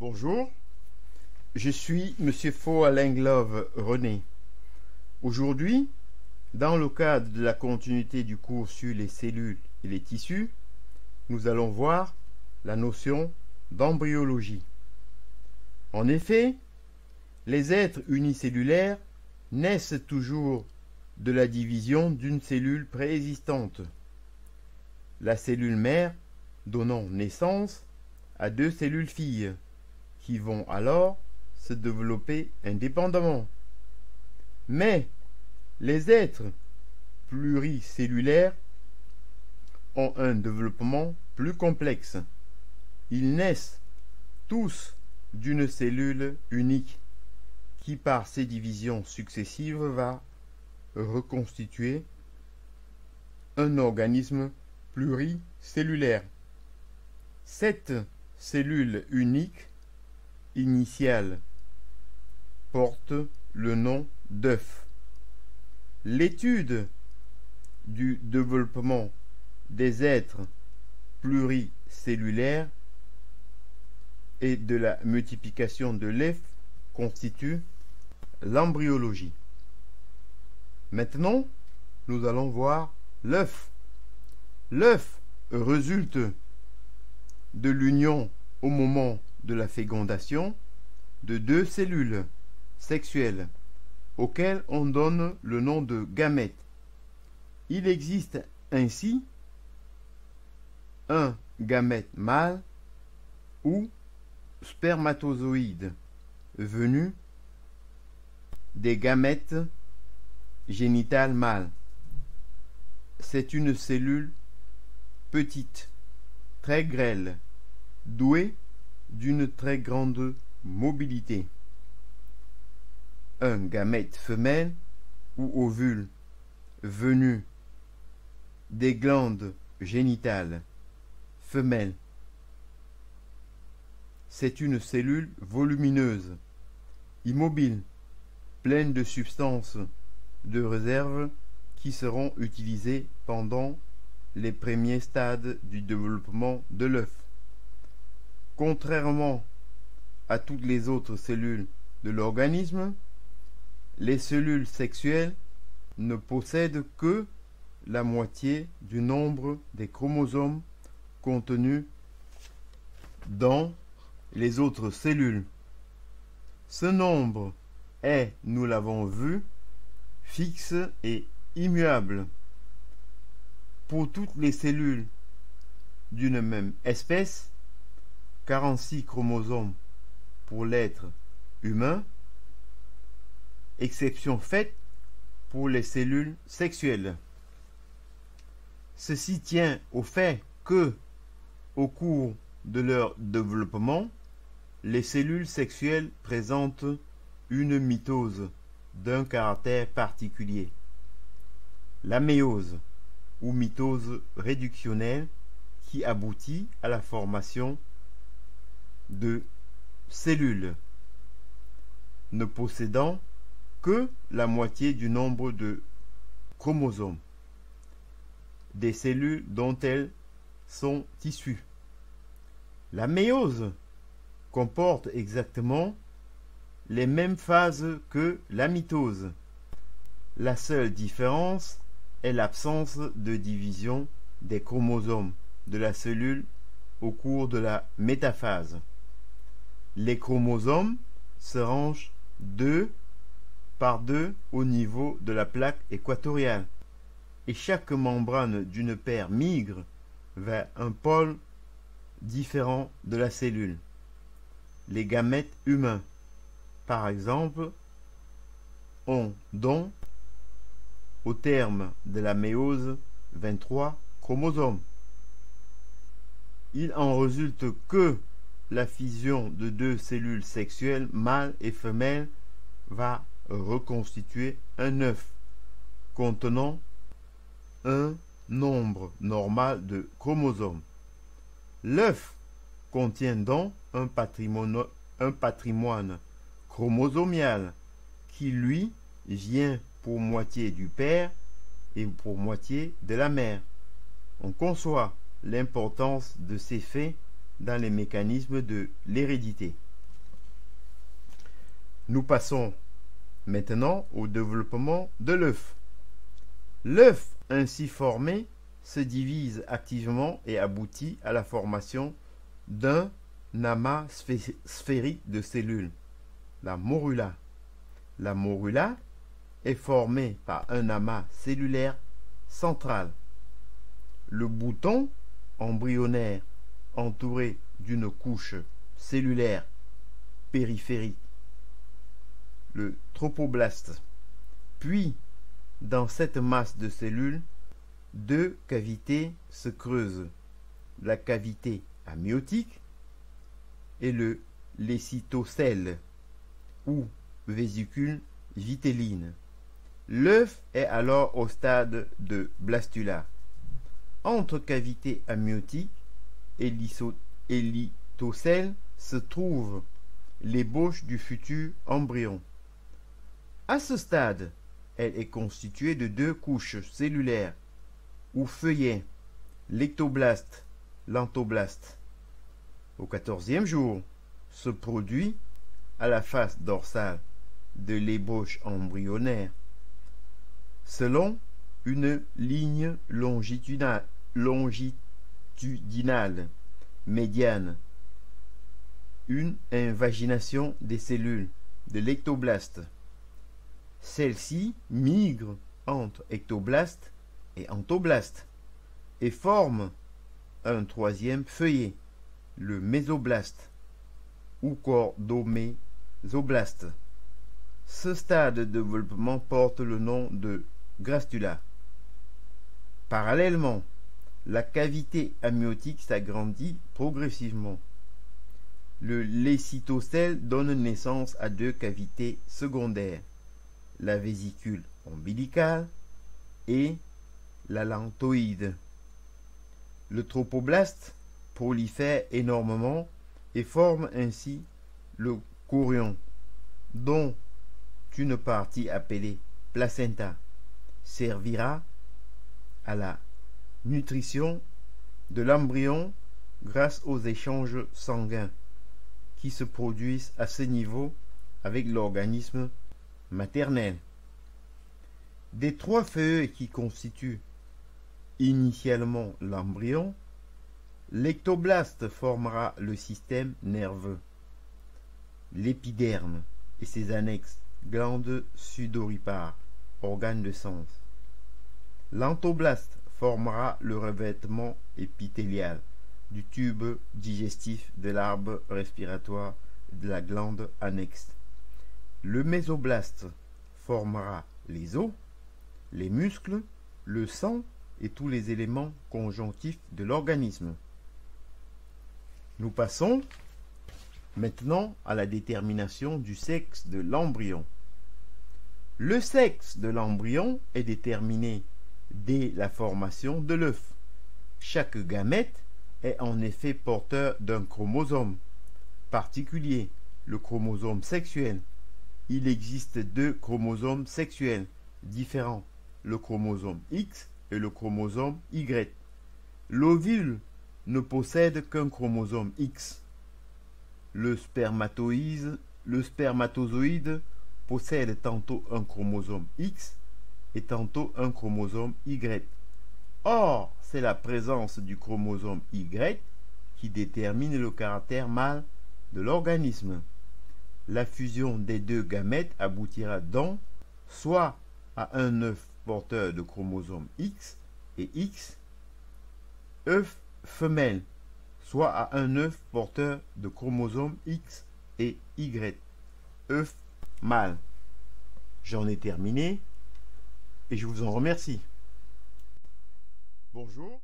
Bonjour, je suis Monsieur Faux Alain Glove René. Aujourd'hui, dans le cadre de la continuité du cours sur les cellules et les tissus, nous allons voir la notion d'embryologie. En effet, les êtres unicellulaires naissent toujours de la division d'une cellule préexistante. La cellule mère donnant naissance à deux cellules filles, qui vont alors se développer indépendamment. Mais les êtres pluricellulaires ont un développement plus complexe. Ils naissent tous d'une cellule unique qui, par ses divisions successives, va reconstituer un organisme pluricellulaire. Cette cellule unique initiale porte le nom d'œuf. L'étude du développement des êtres pluricellulaires et de la multiplication de l'œuf constitue l'embryologie. Maintenant, nous allons voir l'œuf. L'œuf résulte de l'union au moment de la fécondation de deux cellules sexuelles auxquelles on donne le nom de gamètes. Il existe ainsi un gamète mâle ou spermatozoïde venu des gamètes génitales mâles. C'est une cellule petite, très grêle, douée d'une très grande mobilité. Un gamète femelle ou ovule venu des glandes génitales femelles. C'est une cellule volumineuse, immobile, pleine de substances de réserve qui seront utilisées pendant les premiers stades du développement de l'œuf. Contrairement à toutes les autres cellules de l'organisme, les cellules sexuelles ne possèdent que la moitié du nombre des chromosomes contenus dans les autres cellules. Ce nombre est, nous l'avons vu, fixe et immuable. Pour toutes les cellules d'une même espèce, 46 chromosomes pour l'être humain, exception faite pour les cellules sexuelles. Ceci tient au fait que, au cours de leur développement, les cellules sexuelles présentent une mitose d'un caractère particulier. La méiose ou mitose réductionnelle qui aboutit à la formation de cellules ne possédant que la moitié du nombre de chromosomes des cellules dont elles sont issues. La méiose comporte exactement les mêmes phases que la mitose. La seule différence est l'absence de division des chromosomes de la cellule au cours de la métaphase. Les chromosomes se rangent 2 par 2 au niveau de la plaque équatoriale et chaque membrane d'une paire migre vers un pôle différent de la cellule. Les gamètes humains, par exemple, ont donc, au terme de la méiose, 23 chromosomes. Il en résulte que la fusion de deux cellules sexuelles mâles et femelles va reconstituer un œuf contenant un nombre normal de chromosomes. L'œuf contient donc un patrimoine chromosomial qui, lui, vient pour moitié du père et pour moitié de la mère. On conçoit l'importance de ces faits dans les mécanismes de l'hérédité. Nous passons maintenant au développement de l'œuf. L'œuf ainsi formé se divise activement et aboutit à la formation d'un amas sphérique de cellules, la morula. La morula est formée par un amas cellulaire central. Le bouton embryonnaire entouré d'une couche cellulaire périphérique, le tropoblaste. Puis, dans cette masse de cellules, deux cavités se creusent, la cavité amniotique et le lécytocèle ou vésicule vitelline. L'œuf est alors au stade de blastula. Entre cavité amniotique et litocèle se trouve l'ébauche du futur embryon. À ce stade, elle est constituée de deux couches cellulaires ou feuillets, l'ectoblaste, l'entoblaste. Au 14e jour, se produit à la face dorsale de l'ébauche embryonnaire, selon une ligne longitudinale médiane, une invagination des cellules de l'ectoblaste. Celle-ci migre entre ectoblaste et entoblaste et forme un troisième feuillet, le mésoblaste ou cordomésoblaste. Ce stade de développement porte le nom de grastula. Parallèlement, la cavité amniotique s'agrandit progressivement. Le lécytocèle donne naissance à deux cavités secondaires, la vésicule ombilicale et l'allantoïde. Le tropoblaste prolifère énormément et forme ainsi le chorion, dont une partie appelée placenta servira à la nutrition de l'embryon grâce aux échanges sanguins qui se produisent à ce niveau avec l'organisme maternel. Des trois feuilles qui constituent initialement l'embryon, l'ectoblaste formera le système nerveux, l'épiderme et ses annexes, glandes sudoripares, organes de sens. L'entoblaste formera le revêtement épithélial du tube digestif, de l'arbre respiratoire et de la glande annexe. Le mésoblaste formera les os, les muscles, le sang et tous les éléments conjonctifs de l'organisme. Nous passons maintenant à la détermination du sexe de l'embryon. Le sexe de l'embryon est déterminé dès la formation de l'œuf. Chaque gamète est en effet porteur d'un chromosome particulier, le chromosome sexuel. Il existe deux chromosomes sexuels différents, le chromosome X et le chromosome Y. L'ovule ne possède qu'un chromosome X. Le spermatozoïde possède tantôt un chromosome X et tantôt un chromosome Y. Or, c'est la présence du chromosome Y qui détermine le caractère mâle de l'organisme. La fusion des deux gamètes aboutira donc soit à un œuf porteur de chromosome X et X, œuf femelle, soit à un œuf porteur de chromosomes X et Y, œuf mâle. J'en ai terminé et je vous en remercie. Bonjour.